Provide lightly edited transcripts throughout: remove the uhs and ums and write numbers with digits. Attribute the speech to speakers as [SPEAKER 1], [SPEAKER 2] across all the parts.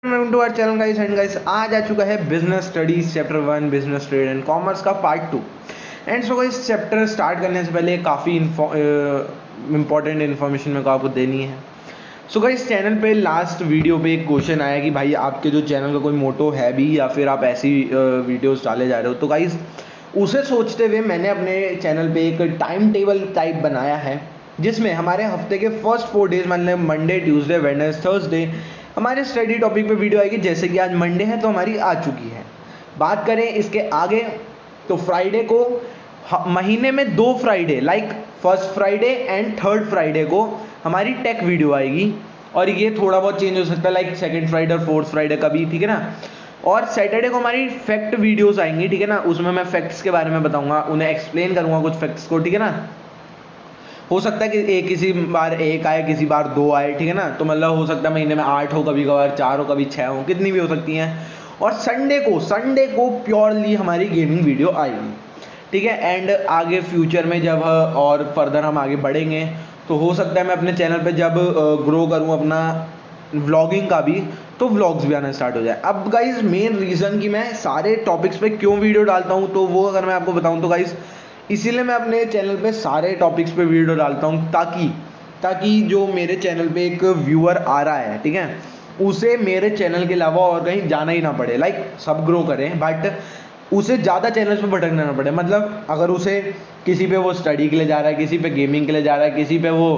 [SPEAKER 1] Welcome to our channel guys and guys, आज आ चुका है business studies chapter 1 business trade and commerce का part 2। And so guys, chapter start करने से पहले काफ़ी इंपॉर्टेंट इन्फॉर्मेशन मेरे को आपको देनी है। सो गाइस, चैनल पे लास्ट वीडियो पे एक क्वेश्चन आया कि भाई आपके जो चैनल का कोई मोटो है भी या फिर आप ऐसी वीडियोस डाले जा रहे हो। तो गाइस, उसे सोचते हुए मैंने अपने चैनल पे एक टाइम टेबल टाइप बनाया है जिसमें हमारे हफ्ते के फर्स्ट 4 डेज मतलब मंडे, ट्यूसडे, वेडनेसडे, थर्सडे हमारे स्टडी टॉपिक पे वीडियो आएगी। जैसे कि आज मंडे है तो हमारी आ चुकी है। बात करें इसके आगे तो फ्राइडे को महीने में 2 Friday like first Friday and third Friday को हमारी टेक वीडियो आएगी। और ये थोड़ा बहुत चेंज हो सकता है लाइक सेकंड फ्राइडे और फोर्थ फ्राइडे का भी, ठीक है ना। और सैटरडे को हमारी फैक्ट वीडियोस आएंगी, ठीक है ना। उसमें मैं फैक्ट्स के बारे में बताऊंगा, उन्हें एक्सप्लेन करूंगा कुछ फैक्ट्स को, ठीक है ना। हो सकता है कि किसी बार 1 आए, किसी बार 2 आए, ठीक है ना। तो मतलब हो सकता है महीने में 8 हो, कभी कभार 4 हो, कभी 6 हो, कितनी भी हो सकती हैं। और संडे को प्योरली हमारी गेमिंग वीडियो आएगी, ठीक है। एंड आगे फ्यूचर में जब और फर्दर हम आगे बढ़ेंगे तो हो सकता है मैं अपने चैनल पे जब ग्रो करूँ अपना व्लॉगिंग का भी, तो व्लॉग्स भी आना स्टार्ट हो जाए। अब गाइज, मेन रीज़न कि मैं सारे टॉपिक्स पे क्यों वीडियो डालता हूँ तो वो अगर मैं आपको बताऊँ तो गाइज, इसीलिए मैं अपने चैनल पे सारे टॉपिक्स पे वीडियो डालता हूँ ताकि जो मेरे चैनल पे एक व्यूअर आ रहा है, ठीक है, उसे मेरे चैनल के अलावा और कहीं जाना ही ना पड़े। लाइक सब ग्रो करें बट उसे ज़्यादा चैनल्स पे भटकना ना पड़े। मतलब अगर उसे किसी पे वो स्टडी के लिए जा रहा है, किसी पे गेमिंग के लिए जा रहा है, किसी पे वो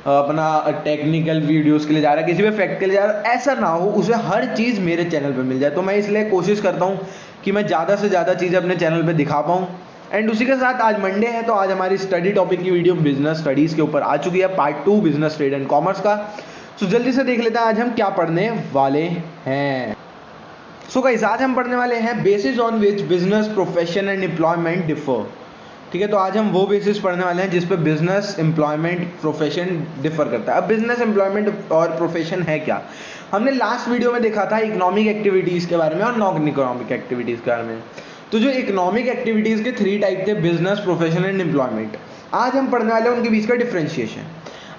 [SPEAKER 1] अपना टेक्निकल वीडियोस के लिए जा रहा है, किसी पे फैक्ट के लिए जा रहा है, ऐसा ना हो, उसे हर चीज़ मेरे चैनल पे मिल जाए। तो मैं इसलिए कोशिश करता हूँ कि मैं ज़्यादा से ज़्यादा चीज़ें अपने चैनल पे दिखा पाऊँ। एंड उसी के साथ आज मंडे है तो आज हमारी स्टडी टॉपिक की वीडियो बिजनेस स्टडीज़ के ऊपर आ चुकी है, part 2 business trade and commerce का। सो जल्दी से देख लेते हैं आज हम क्या पढ़ने वाले हैं। सो गाइस, आज हम पढ़ने वाले हैं basis on which business profession and employment differ, ठीक है। तो आज हम वो बेसिस पढ़ने वाले हैं जिस पे बिजनेस एम्प्लॉयमेंट प्रोफेशन डिफर करता है। अब बिजनेस एम्प्लॉयमेंट और प्रोफेशन है क्या, हमने लास्ट वीडियो में देखा था इकोनॉमिक एक्टिविटीज़ के बारे में और नॉन इकोनॉमिक एक्टिविटीज़ के बारे में। तो जो इकोनॉमिक एक्टिविटीज़ के 3 टाइप थे, बिजनेस, प्रोफेशन एंड एम्प्लॉयमेंट। आज हम पढ़ने वाले हैं उनके बीच का डिफरेंशिएशन।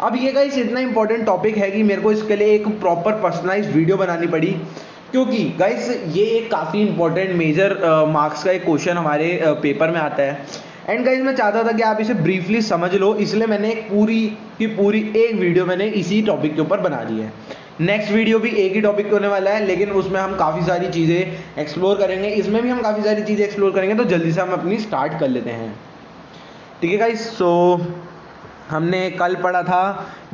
[SPEAKER 1] अब ये गाइस इतना इंपॉर्टेंट टॉपिक है कि मेरे को इसके लिए एक प्रॉपर पर्सनलाइज्ड वीडियो बनानी पड़ी, क्योंकि गाइस ये एक काफ़ी इंपॉर्टेंट मेजर मार्क्स का एक क्वेश्चन हमारे पेपर में आता है। एंड गाइस, मैं चाहता था कि आप इसे ब्रीफली समझ लो, इसलिए मैंने एक पूरी की पूरी एक वीडियो मैंने इसी टॉपिक के ऊपर बना दी है। नेक्स्ट वीडियो भी एक ही टॉपिक होने वाला है, लेकिन उसमें हम काफ़ी सारी चीज़ें एक्सप्लोर करेंगे, इसमें भी हम काफ़ी सारी चीज़ें एक्सप्लोर करेंगे। तो जल्दी से हम अपनी स्टार्ट कर लेते हैं, ठीक है गाइस। सो हमने कल पढ़ा था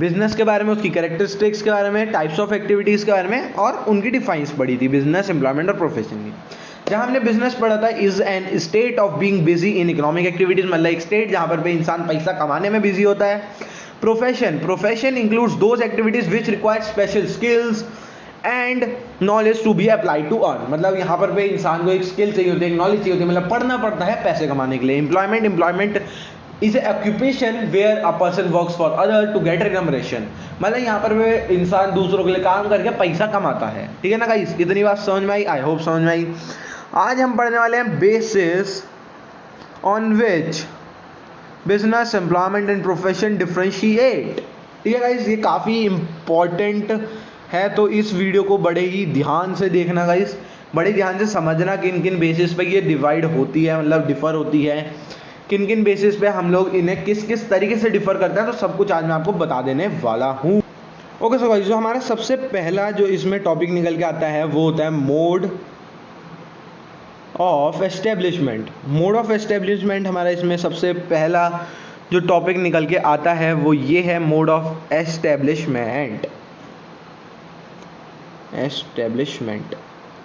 [SPEAKER 1] बिजनेस के बारे में, उसकी कैरेक्टरिस्टिक्स के बारे में, टाइप्स ऑफ एक्टिविटीज़ के बारे में और उनकी डिफाइंस पढ़ी थी, बिजनेस, एम्प्लॉयमेंट और प्रोफेशन की। जहाँ हमने बिजनेस पढ़ा था is an state of being busy in economic activities, मतलब एक स्टेट जहाँ पर इंसान पैसा कमाने में बिजी होता है। Profession includes those activities which require special skills and knowledge to be applied to earn, मतलब यहाँ पर इंसान को एक स्किल चाहिए होती है, एक नॉलेज चाहिए होती है, मतलब पढ़ना पड़ता है पैसे कमाने के लिए। Employment is a occupation where a person works for other to get remuneration, मतलब यहाँ पर वे इंसान दूसरों के लिए काम करके पैसा कमाता है, ठीक है ना गाइस। इतनी बात समझ में आई, आई होप समझ में आई। आज हम पढ़ने वाले हैं basis on which business, employment and profession differentiate, ठीक है गाइस। ये काफ़ी इंपॉर्टेंट है, तो इस वीडियो को बड़े ही ध्यान से देखना गाइस, बड़े ध्यान से समझना किन किन बेसिस पे ये डिवाइड होती है, मतलब डिफर होती है, किन किन बेसिस पे हम लोग इन्हें किस किस तरीके से डिफर करते हैं। तो सब कुछ आज मैं आपको बता देने वाला हूँ। ओके सो गाइस, जो हमारा सबसे पहला जो इसमें टॉपिक निकल के आता है वो होता है mode of establishment. Mode of establishment हमारा इसमें सबसे पहला जो टॉपिक निकल के आता है वो ये है मोड ऑफ एस्टेब्लिशमेंट,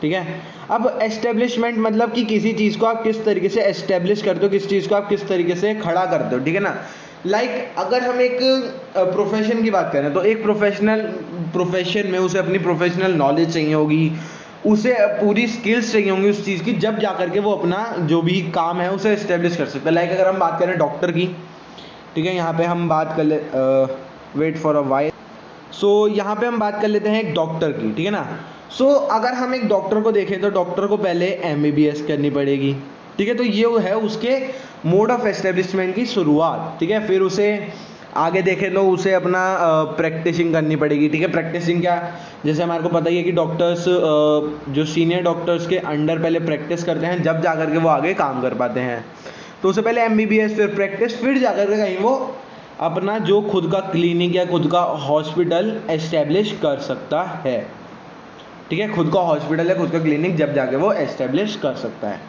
[SPEAKER 1] ठीक है। अब एस्टेब्लिशमेंट मतलब कि किसी चीज़ को आप किस तरीके से एस्टेब्लिश करते हो, किस चीज़ को आप किस तरीके से खड़ा करते हो, ठीक है ना। लाइक अगर हम एक प्रोफेशन की बात करें तो एक प्रोफेशन में उसे अपनी प्रोफेशनल नॉलेज चाहिए होगी, उसे पूरी स्किल्स चाहिए होंगी उस चीज़ की, जब जा करके वो अपना जो भी काम है उसे एस्टेब्लिश कर सकता है। लाइक अगर हम बात करें डॉक्टर की, ठीक है, यहाँ पे हम बात कर ले वेट फॉर अ वाइल। सो यहाँ पे हम बात कर लेते हैं एक डॉक्टर की, ठीक है ना। सो अगर हम एक डॉक्टर को देखें तो डॉक्टर को पहले MBBS करनी पड़ेगी, ठीक है। तो ये है उसके मोड ऑफ एस्टेब्लिशमेंट की शुरुआत, ठीक है। फिर उसे आगे देखें तो उसे अपना प्रैक्टिसिंग करनी पड़ेगी, ठीक है। प्रैक्टिसिंग क्या, जैसे हमारे को पता ही है कि डॉक्टर्स जो सीनियर डॉक्टर्स के अंडर पहले प्रैक्टिस करते हैं, जब जा कर के वो आगे काम कर पाते हैं। तो उससे पहले MBBS, फिर प्रैक्टिस, फिर जा कर के कहीं वो अपना जो खुद का क्लिनिक या खुद का हॉस्पिटल एस्टेब्लिश कर सकता है। ठीक है, खुद का हॉस्पिटल या खुद का क्लिनिक जब जाके वो एस्टेब्लिश कर सकता है।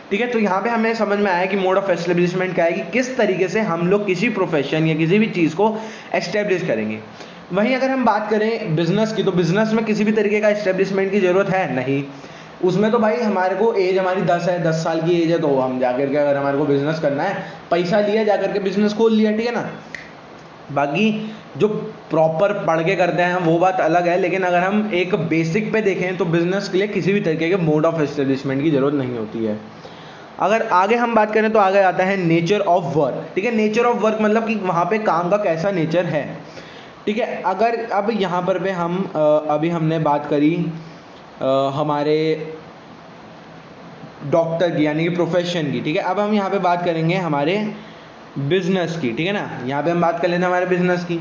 [SPEAKER 1] ठीक है, तो यहाँ पे हमें समझ में आया कि मोड ऑफ एस्टेब्लिशमेंट क्या है, कि किस तरीके से हम लोग किसी प्रोफेशन या किसी भी चीज़ को एस्टेब्लिश करेंगे। वहीं अगर हम बात करें बिजनेस की, तो बिजनेस में किसी भी तरीके का एस्टेब्लिशमेंट की ज़रूरत है नहीं। उसमें तो भाई हमारे को एज हमारी 10 है, 10 साल की एज है, तो हम जाकर के अगर हमारे को बिजनेस करना है, पैसा लिया जाकर के बिजनेस खोल लिया, ठीक है ना। बाकी जो प्रॉपर पढ़ के करते हैं वो बात अलग है, लेकिन अगर हम एक बेसिक पे देखें तो बिजनेस के लिए किसी भी तरीके के मोड ऑफ एस्टेब्लिशमेंट की ज़रूरत नहीं होती है। अगर आगे हम बात करें तो आगे आता है नेचर ऑफ वर्क। ठीक है, नेचर ऑफ वर्क मतलब कि वहाँ पे काम का कैसा नेचर है। ठीक है, अगर अब यहाँ पर पे हम अभी हमने बात करी हमारे डॉक्टर की यानी कि प्रोफेशन की। ठीक है, अब हम यहाँ पे बात करेंगे हमारे बिजनेस की। ठीक है ना, यहाँ पे हम बात कर लेते हैं हमारे बिजनेस की।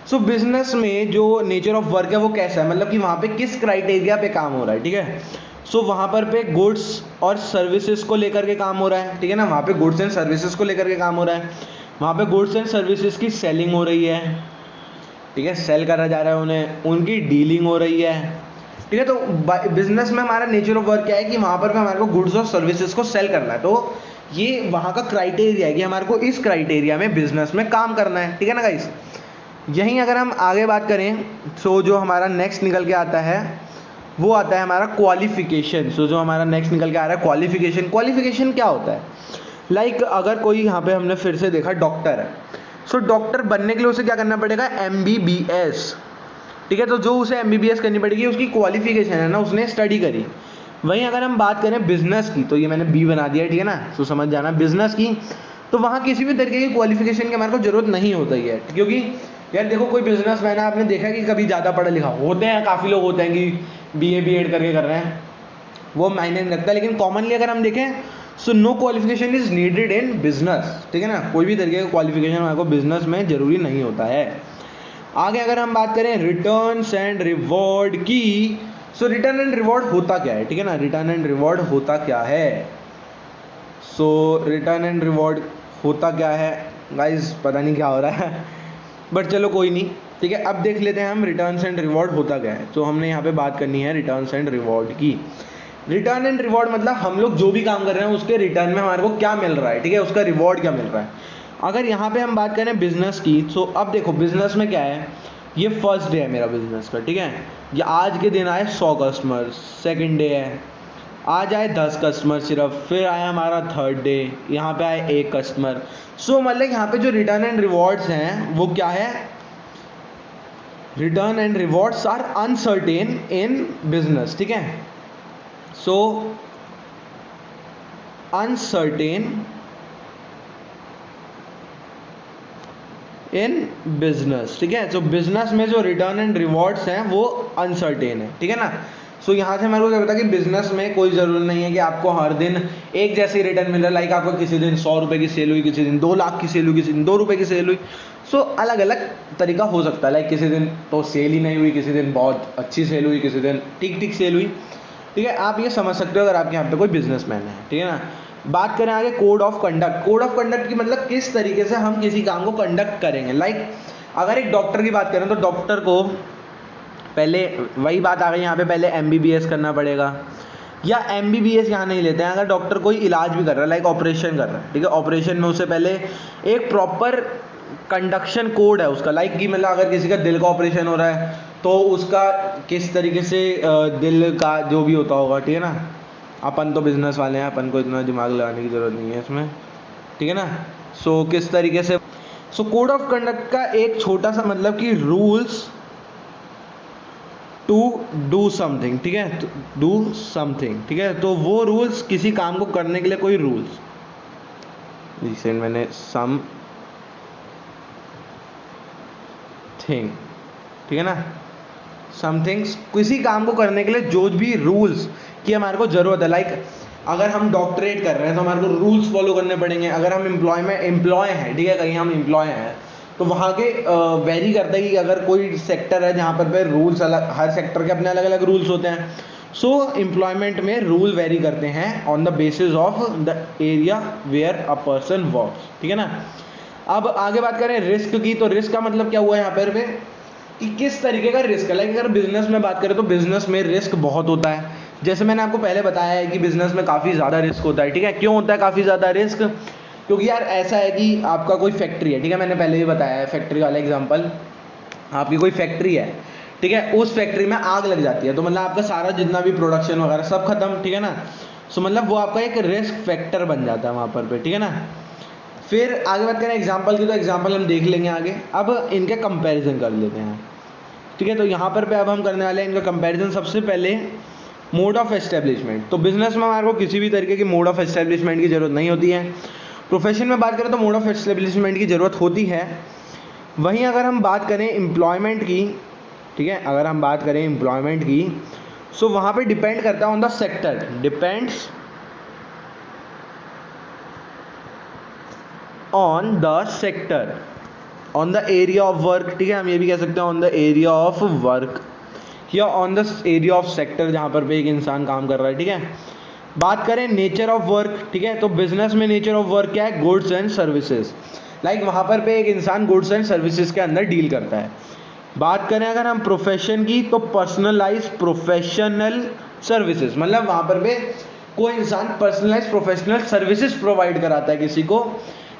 [SPEAKER 1] सो बिजनेस में जो नेचर ऑफ वर्क है वो कैसा है, मतलब कि वहाँ पे किस क्राइटेरिया पे काम हो रहा है। ठीक है, सो वहाँ पर पे गुड्स और सर्विसेज को लेकर के काम हो रहा है। ठीक है ना, वहाँ पे गुड्स एंड सर्विसेज को लेकर के काम हो रहा है। वहाँ पे गुड्स एंड सर्विसेज की सेलिंग हो रही है। ठीक है, सेल करा जा रहा है उन्हें, उनकी डीलिंग हो रही है। ठीक है, तो बिजनेस में हमारा नेचर ऑफ वर्क क्या है कि वहाँ पर हमारे को गुड्स और सर्विसेज को सेल करना है। तो ये वहाँ का क्राइटेरिया है कि हमारे को इस क्राइटेरिया में बिजनेस में काम करना है। ठीक है ना गाइस, यहीं अगर हम आगे बात करें तो जो हमारा नेक्स्ट निकल के आता है वो आता है हमारा क्वालिफिकेशन। सो जो हमारा नेक्स्ट निकल के आ रहा है क्वालिफिकेशन। क्वालिफिकेशन क्या होता है, लाइक अगर कोई यहाँ पे हमने फिर से देखा डॉक्टर है, सो डॉक्टर बनने के लिए उसे क्या करना पड़ेगा, MBBS। ठीक है, तो जो उसे MBBS करनी पड़ेगी, उसकी क्वालिफिकेशन है ना, उसने स्टडी करी। वहीं अगर हम बात करें बिजनेस की, तो ये मैंने B बना दिया, ठीक है ना, तो समझ जाना बिजनेस की, तो वहाँ किसी भी तरीके की क्वालिफिकेशन की हमारे को जरूरत नहीं होती है। क्योंकि यार देखो, कोई बिजनेस मैन है, आपने देखा कि कभी ज़्यादा पढ़ा लिखा होते हैं, काफ़ी लोग होते हैं कि BA B.Ed करके कर रहे हैं, वो मायने नहीं रखता। लेकिन कॉमनली अगर हम देखें so no qualification is needed in business. ठीक है ना, कोई भी तरीके का क्वालिफिकेशन हमारे को बिजनेस में जरूरी नहीं होता है। आगे अगर हम बात करें रिटर्न्स एंड रिवॉर्ड की, सो रिटर्न एंड रिवॉर्ड होता क्या है। ठीक है ना, रिटर्न एंड रिवॉर्ड होता क्या है, सो रिटर्न एंड रिवॉर्ड होता क्या है गाइज, पता नहीं क्या हो रहा है, बट चलो कोई नहीं। ठीक है, अब देख लेते हैं हम रिटर्न्स एंड रिवॉर्ड होता क्या है। तो हमने यहाँ पे बात करनी है रिटर्न्स एंड रिवॉर्ड की। रिटर्न एंड रिवॉर्ड मतलब हम लोग जो भी काम कर रहे हैं उसके रिटर्न में हमारे को क्या मिल रहा है। ठीक है, उसका रिवॉर्ड क्या मिल रहा है। अगर यहाँ पे हम बात करें बिजनेस की, तो अब देखो बिजनेस में क्या है, ये फर्स्ट डे है मेरा बिजनेस का। ठीक है, ये आज के दिन आए 100 कस्टमर, सेकंड डे है, आज आए 10 कस्टमर सिर्फ, फिर आया हमारा थर्ड डे, यहाँ पे आए 1 कस्टमर। सो मतलब यहाँ पे जो रिटर्न एंड रिवॉर्ड्स हैं वो क्या है, return and rewards are uncertain in business. ठीक है, सो अनसर्टेन इन बिजनेस। ठीक है, तो बिजनेस में जो रिटर्न एंड रिवॉर्ड्स हैं वो अनसर्टेन है। ठीक है ना, सो यहाँ से हमारे को क्या पता कि बिजनेस में कोई ज़रूरत नहीं है कि आपको हर दिन एक जैसी रिटर्न मिल रहा है। लाइक आपको किसी दिन 100 रुपये की सेल हुई, किसी दिन 2 लाख की सेल हुई, किसी दिन 2 रुपये की सेल हुई। सो अलग अलग तरीका हो सकता है। लाइक किसी दिन तो सेल ही नहीं हुई, किसी दिन बहुत अच्छी सेल हुई, किसी दिन ठीक ठीक सेल हुई। ठीक है, आप ये समझ सकते हो अगर आपके यहाँ पे कोई बिजनेसमैन है। ठीक है ना, बात करें आगे code of conduct. Code of conduct की मतलब किस तरीके से हम किसी काम को कंडक्ट करेंगे। लाइक अगर एक डॉक्टर की बात करें तो डॉक्टर को पहले वही बात आ गई यहाँ पे, पहले MBBS करना पड़ेगा, या MBBS यहाँ नहीं लेते हैं। अगर डॉक्टर कोई इलाज भी कर रहा है, लाइक ऑपरेशन कर रहा है, ठीक है, ऑपरेशन में उससे पहले एक प्रॉपर कंडक्शन कोड है उसका। लाइक कि मतलब अगर किसी का दिल का ऑपरेशन हो रहा है तो उसका किस तरीके से दिल का जो भी होता होगा। ठीक है ना, अपन तो बिजनेस वाले हैं, अपन को इतना दिमाग लगाने की ज़रूरत नहीं है इसमें। ठीक है ना, सो किस तरीके से, सो कोड ऑफ कंडक्ट का एक छोटा सा मतलब कि रूल्स टू डू समथिंग। ठीक है, डू समथिंग। ठीक है, तो वो रूल्स किसी काम को करने के लिए कोई रूल्स, जिसे मैंने सम थिंग, ठीक है ना, समथिंग्स, किसी काम को करने के लिए जो भी रूल्स की हमारे को ज़रूरत है। लाइक अगर हम डॉक्टरेट कर रहे हैं तो हमारे को रूल्स फॉलो करने पड़ेंगे। अगर हम एम्प्लॉय हैं, ठीक है, कहीं हम एम्प्लॉय हैं तो वहाँ के वेरी करता है कि अगर कोई सेक्टर है जहाँ पर पे रूल्स अलग, हर सेक्टर के अपने अलग अलग रूल्स होते हैं, सो एम्प्लॉयमेंट में रूल वेरी करते हैं on the basis of the area where a person works, ठीक है ना। अब आगे बात करें रिस्क की, तो रिस्क का मतलब क्या हुआ यहाँ पर पे कि किस तरीके का रिस्क है। लाइक अगर बिजनेस में बात करें तो बिजनेस में रिस्क बहुत होता है, जैसे मैंने आपको पहले बताया है कि बिजनेस में काफ़ी ज़्यादा रिस्क होता है, ठीक है। क्यों होता है काफ़ी ज़्यादा रिस्क? क्योंकि यार ऐसा है कि आपका कोई फैक्ट्री है, ठीक है, मैंने पहले भी बताया है फैक्ट्री वाला एग्जांपल। आपकी कोई फैक्ट्री है, ठीक है, उस फैक्ट्री में आग लग जाती है तो मतलब आपका सारा जितना भी प्रोडक्शन वगैरह सब खत्म, ठीक है ना। सो मतलब वो आपका एक रिस्क फैक्टर बन जाता है वहाँ पर पे, ठीक है ना। फिर आगे बात करें एग्जाम्पल की, तो एग्जाम्पल हम देख लेंगे आगे। अब इनके कंपेरिजन कर लेते हैं, ठीक है। तो यहाँ पर पे अब हम करने वाले हैं इनका कंपेरिजन। सबसे पहले मोड ऑफ एस्टेब्लिशमेंट, तो बिजनेस में हमारे को किसी भी तरीके की मोड ऑफ एस्टेब्लिशमेंट की ज़रूरत नहीं होती है। प्रोफेशन में बात करें तो मोड ऑफ एस्टेब्लिशमेंट की ज़रूरत होती है। वहीं अगर हम बात करें एम्प्लॉयमेंट की, ठीक है, अगर हम बात करें एम्प्लॉयमेंट की, सो वहाँ पे डिपेंड करता है on the sector, depends on the sector, on the area of work, ठीक है, हम ये भी कह सकते हैं on the area of work या on the area of sector जहाँ पर पे एक इंसान काम कर रहा है, ठीक है। बात करें नेचर ऑफ वर्क, ठीक है, तो बिजनेस में नेचर ऑफ वर्क क्या है? Goods and services. लाइक वहाँ पर पे एक इंसान गुड्स एंड सर्विसेज के अंदर डील करता है। बात करें अगर हम प्रोफेशन की, तो पर्सनलाइज प्रोफेशनल सर्विसेज, मतलब वहाँ पर पे कोई इंसान पर्सनलाइज प्रोफेशनल सर्विसेज प्रोवाइड कराता है किसी को,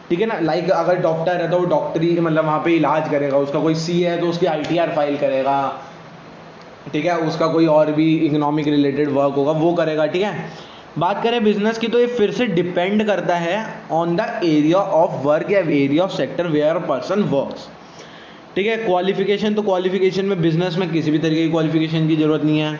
[SPEAKER 1] ठीक है ना। लाइक अगर डॉक्टर है तो वो डॉक्टरी मतलब वहाँ पे इलाज करेगा, उसका कोई सीए है तो उसकी आईटीआर फाइल करेगा, ठीक है, उसका कोई और भी इकोनॉमिक रिलेटेड वर्क होगा वो करेगा, ठीक है। बात करें बिजनेस की, तो ये फिर से डिपेंड करता है on the area of work या area of sector where person works, ठीक है। क्वालिफिकेशन, तो क्वालिफिकेशन में बिजनेस में किसी भी तरीके की क्वालिफिकेशन की जरूरत नहीं है।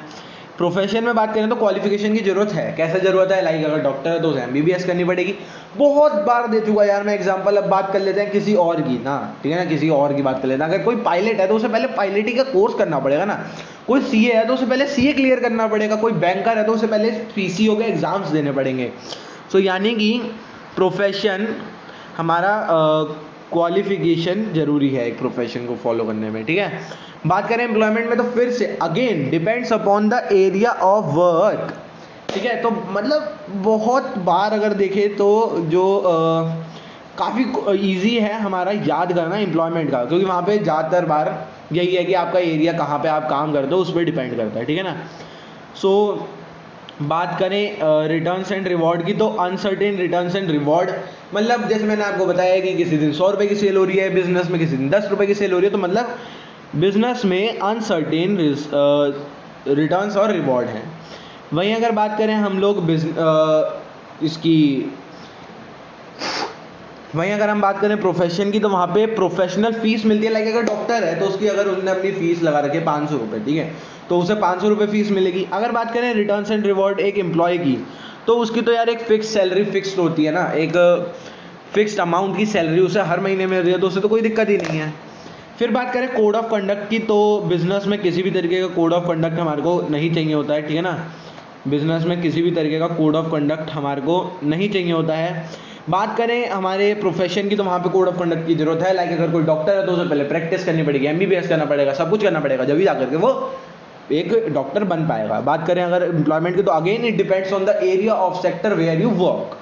[SPEAKER 1] प्रोफेशन में बात करें तो क्वालिफिकेशन की जरूरत है। कैसे जरूरत है? लाइक अगर डॉक्टर है तो उसे एमबीबीएस करनी पड़ेगी। बहुत बार दे चुका यार मैं एग्जांपल। अब बात कर लेते हैं किसी और की ना, ठीक है ना, किसी और की बात कर लेते हैं। अगर कोई पायलट है तो उसे पहले पायलटी का कोर्स करना पड़ेगा ना। कोई सीए है तो उसे पहले सीए क्लियर करना पड़ेगा। कोई बैंकर है तो उसे पहले पीसीओ के एग्जाम्स देने पड़ेंगे। सो यानी कि प्रोफेशन हमारा क्वालिफिकेशन जरूरी है एक प्रोफेशन को फॉलो करने में, ठीक है। बात करें एम्प्लॉयमेंट में, तो फिर से again depends upon the area of work, ठीक है। तो मतलब बहुत बार अगर देखें तो जो काफ़ी इजी है हमारा याद करना एम्प्लॉयमेंट का, क्योंकि वहाँ पे ज़्यादातर बार यही है कि आपका एरिया कहाँ पे आप काम करते हो उस पर डिपेंड करता है, ठीक है ना। सो बात करें रिटर्न्स एंड रिवॉर्ड की, तो अनसर्टेन रिटर्न्स एंड रिवॉर्ड, मतलब जैसे मैंने आपको बताया कि किसी दिन 100 रुपये की सेल हो रही है बिजनेस में, किसी दिन 10 रुपये की सेल हो रही है, तो मतलब बिजनेस में अनसर्टेन रिटर्न्स और रिवॉर्ड हैं। वहीं अगर बात करें हम लोग इसकी वहीं अगर हम बात करें प्रोफेशन की, तो वहाँ पे प्रोफेशनल फीस मिलती है। लाइक अगर डॉक्टर है तो उसकी अगर उन्होंने अपनी फीस लगा रखी है 500 रुपये, ठीक है, तो उसे 500 रुपये फीस मिलेगी। अगर बात करें रिटर्न्स एंड रिवॉर्ड एक एम्प्लॉय की, तो उसकी तो यार एक फिक्स सैलरी फिक्स्ड होती है ना, एक फिक्स्ड अमाउंट की सैलरी उसे हर महीने मिल रही है, तो उसे तो कोई दिक्कत ही नहीं है। फिर बात करें कोड ऑफ कंडक्ट की, तो बिजनेस में किसी भी तरीके का कोड ऑफ कंडक्ट हमारे को नहीं चाहिए होता है, ठीक है ना। बिजनेस में किसी भी तरीके का कोड ऑफ कंडक्ट हमारे को नहीं चाहिए होता है। बात करें हमारे प्रोफेशन की, तो वहाँ पे कोड ऑफ कंडक्ट की जरूरत है। लाइक अगर कोई डॉक्टर है तो उसे पहले प्रैक्टिस करनी पड़ेगी, एमबीबीएस करना पड़ेगा, सब कुछ करना पड़ेगा, जब भी जाकर के वो एक डॉक्टर बन पाएगा। बात करें अगर एम्प्लॉयमेंट की, तो again it depends on the area of sector where you work,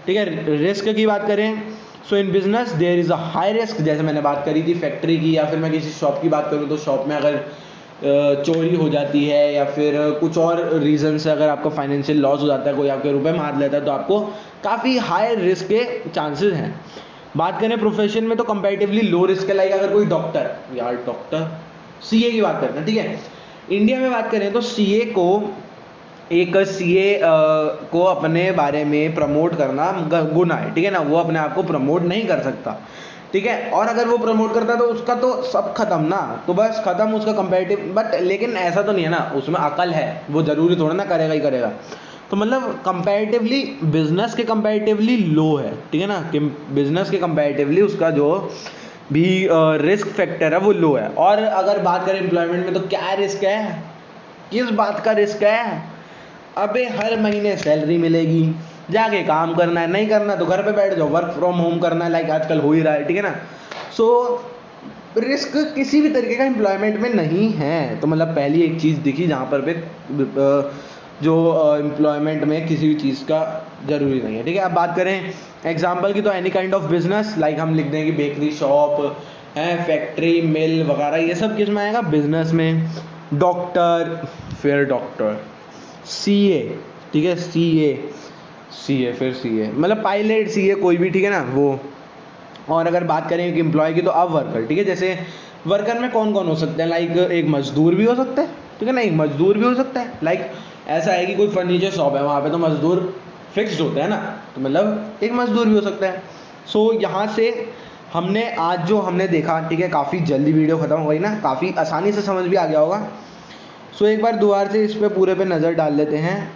[SPEAKER 1] ठीक है। रिस्क की बात करें, so in business there is a high risk, जैसे मैंने बात करी थी फैक्ट्री की, या फिर मैं किसी शॉप की बात करूँ तो शॉप में अगर चोरी हो जाती है या फिर कुछ और रीज़न से अगर आपका फाइनेंशियल लॉस हो जाता है, कोई आपके रुपए मार लेता है, तो आपको काफ़ी हाई रिस्क के चांसेस हैं। बात करें प्रोफेशन में, तो कंपैरेटिवली लो रिस्क है। लाइक अगर कोई डॉक्टर, यार डॉक्टर सीए की बात करते हैं, ठीक है, इंडिया में बात करें तो सीए को अपने बारे में प्रमोट करना गुनाह है, ठीक है ना। वो अपने आप को प्रमोट नहीं कर सकता, ठीक है। और अगर वो प्रमोट करता है तो उसका तो सब खत्म ना, तो बस खत्म उसका कंपेरेटिव। बट लेकिन ऐसा तो नहीं है ना, उसमें अकल है, वो जरूरी थोड़ा ना करेगा ही करेगा। तो मतलब कंपैरेटिवली बिजनेस के कंपैरेटिवली लो है, ठीक है ना, कि बिजनेस के कंपैरेटिवली उसका जो भी रिस्क फैक्टर है वो लो है। और अगर बात करें एम्प्लॉयमेंट में, तो क्या रिस्क है, किस बात का रिस्क है? अबे हर महीने सैलरी मिलेगी, जाके काम करना है, नहीं करना तो घर पे बैठ जाओ, वर्क फ्रॉम होम करना है, लाइक आजकल हो ही रहा है, ठीक है ना। सो रिस्क किसी भी तरीके का एम्प्लॉयमेंट में नहीं है। तो मतलब पहली एक चीज़ दिखी जहाँ पर पे जो एम्प्लॉयमेंट में किसी भी चीज़ का ज़रूरी नहीं है। ठीक है, अब बात करें एग्जांपल की, तो any kind of business, like हम लिख दें कि बेकरी शॉप है, फैक्ट्री, मिल वगैरह, ये सब किस में आएगा? बिजनेस में। डॉक्टर, फिर डॉक्टर, सीए, ठीक है, सीए फिर सीए, मतलब पायलट, सीए कोई भी, ठीक है ना वो। और अगर बात करें एक एम्प्लॉय की, तो अब वर्कर, ठीक है, जैसे वर्कर में कौन कौन हो सकते हैं? लाइक एक मजदूर भी हो सकता है, ठीक है ना, एक मजदूर भी हो सकता है। लाइक ऐसा है कि कोई फर्नीचर शॉप है, वहाँ पे तो मजदूर फिक्स्ड होते हैं ना, तो मतलब एक मजदूर भी हो सकता है। सो यहाँ से हमने आज जो हमने देखा, ठीक है, काफ़ी जल्दी वीडियो ख़त्म हो गई ना, काफ़ी आसानी से समझ भी आ गया होगा। सो एक बार दोबारा से इस पे पूरे पे नज़र डाल लेते हैं,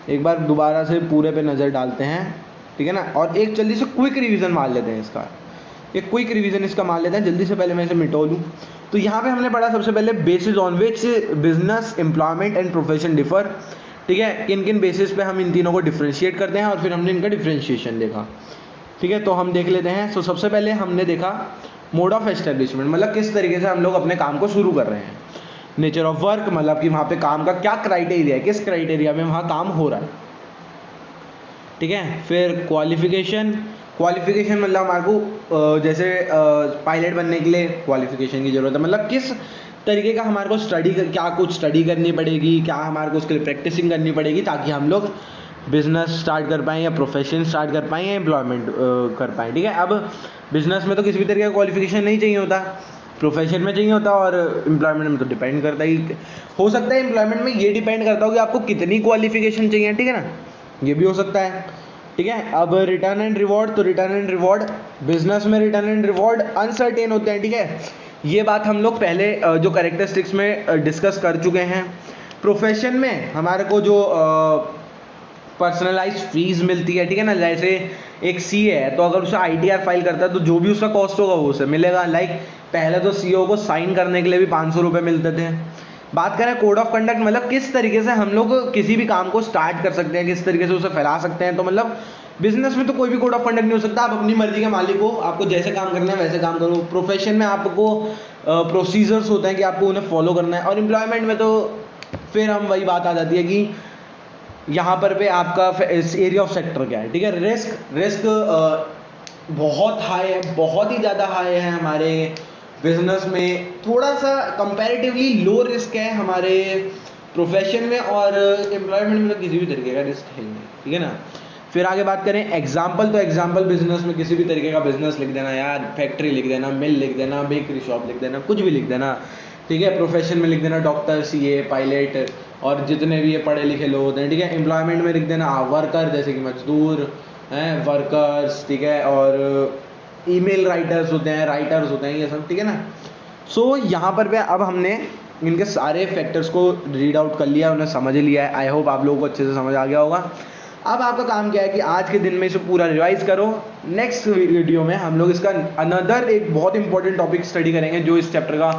[SPEAKER 1] एक बार दोबारा से पूरे पे नज़र डालते हैं, ठीक है ना, और एक जल्दी से क्विक रिवीजन मार लेते हैं इसका, एक क्विक रिवीजन इसका मार लेते हैं जल्दी से, पहले मैं इसे मिटो लूँ। तो यहाँ पे हमने पढ़ा सबसे पहले basis on which business, employment and profession differ, ठीक है, किन किन बेसिस पे हम इन तीनों को डिफ्रेंशिएट करते हैं, और फिर हमने इनका डिफ्रेंशिएशन देखा। ठीक है, तो हम देख लेते हैं। सो सबसे पहले हमने देखा मोड ऑफ एस्टेब्लिशमेंट, मतलब किस तरीके से हम लोग अपने काम को शुरू कर रहे हैं। नेचर ऑफ वर्क, मतलब कि वहाँ पे काम का क्या क्राइटेरिया है, किस क्राइटेरिया में वहाँ काम हो रहा है, ठीक है। फिर क्वालिफिकेशन मतलब हमारे को जैसे पायलट बनने के लिए क्वालिफिकेशन की ज़रूरत है, मतलब किस तरीके का हमारे को क्या कुछ स्टडी करनी पड़ेगी, क्या हमारे को उसके लिए प्रैक्टिसिंग करनी पड़ेगी, ताकि हम लोग बिजनेस स्टार्ट कर पाएँ या प्रोफेशन स्टार्ट कर पाएँ या एम्प्लॉयमेंट कर पाएँ, ठीक है। अब बिजनेस में तो किसी भी तरीके का क्वालिफिकेशन नहीं चाहिए होता, प्रोफेशन में चाहिए होता, और एम्प्लॉयमेंट में तो डिपेंड करता ही हो सकता है। एम्प्लॉयमेंट में ये डिपेंड करता हो कि आपको कितनी क्वालिफिकेशन चाहिए, ठीक है ना, ये भी हो सकता है, ठीक है। अब रिटर्न एंड रिवॉर्ड, तो रिटर्न एंड रिवॉर्ड, बिजनेस में रिटर्न एंड रिवॉर्ड अनसर्टेन होते हैं, ठीक है, ये बात हम लोग पहले जो कैरेक्टरिस्टिक्स में डिस्कस कर चुके हैं। प्रोफेशन में हमारे को जो पर्सनलाइज फीस मिलती है, ठीक है ना, जैसे एक सीए है, तो अगर उसे आईटीआर फाइल करता है तो जो भी उसका कॉस्ट होगा वो उसे मिलेगा। लाइक पहले तो सीईओ को साइन करने के लिए भी 500 रुपये मिलते थे। बात करें कोड ऑफ कंडक्ट, मतलब किस तरीके से हम लोग किसी भी काम को स्टार्ट कर सकते हैं, किस तरीके से उसे फैला सकते हैं। तो मतलब बिजनेस में तो कोई भी कोड ऑफ कंडक्ट नहीं हो सकता, आप अपनी मर्जी के मालिक हो, आपको जैसे काम करना है वैसे काम करो। प्रोफेशन में आपको प्रोसीजर्स होते हैं कि आपको उन्हें फॉलो करना है, और एम्प्लॉयमेंट में तो फिर हम वही बात आ जाती है कि यहाँ पर पे आपका एरिया ऑफ सेक्टर क्या है, ठीक है। रिस्क बहुत हाई है, बहुत ही ज़्यादा हाई है हमारे बिजनेस में, थोड़ा सा कंपैरेटिवली लो रिस्क है हमारे प्रोफेशन में, और एम्प्लॉयमेंट में तो किसी भी तरीके का रिस्क है नहीं, ठीक है ना। फिर आगे बात करें एग्जाम्पल, तो एग्जाम्पल बिजनेस में किसी भी तरीके का बिजनेस लिख देना यार, फैक्ट्री लिख देना, मिल लिख देना, बेकरी शॉप लिख देना, कुछ भी लिख देना, ठीक है। प्रोफेशन में लिख देना डॉक्टर, सीए, पायलट, और जितने भी ये पढ़े लिखे लोग होते हैं, ठीक है। एम्प्लॉयमेंट में लिख देना वर्कर, जैसे कि मजदूर हैं, वर्कर्स, ठीक है, और ईमेल राइटर्स होते हैं, राइटर्स होते हैं, ये सब, ठीक है ना। सो यहाँ पर भी अब हमने इनके सारे फैक्टर्स को रीड आउट कर लिया, उन्हें समझ लिया है। आई होप आप लोगों को अच्छे से समझ आ गया होगा। अब आपका काम क्या है कि आज के दिन में इसे पूरा रिवाइज करो। नेक्स्ट वीडियो में हम लोग इसका अनदर एक बहुत इंपॉर्टेंट टॉपिक स्टडी करेंगे, जो इस चैप्टर का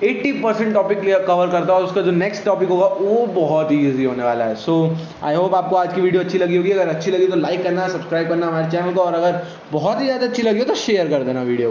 [SPEAKER 1] 80% टॉपिक कवर करता है, और उसका जो नेक्स्ट टॉपिक होगा वो बहुत ही ईजी होने वाला है। सो आई होप आपको आज की वीडियो अच्छी लगी होगी। अगर अच्छी लगी तो लाइक करना, सब्सक्राइब करना हमारे चैनल को, और अगर बहुत ही ज़्यादा अच्छी लगी हो तो शेयर कर देना वीडियो को।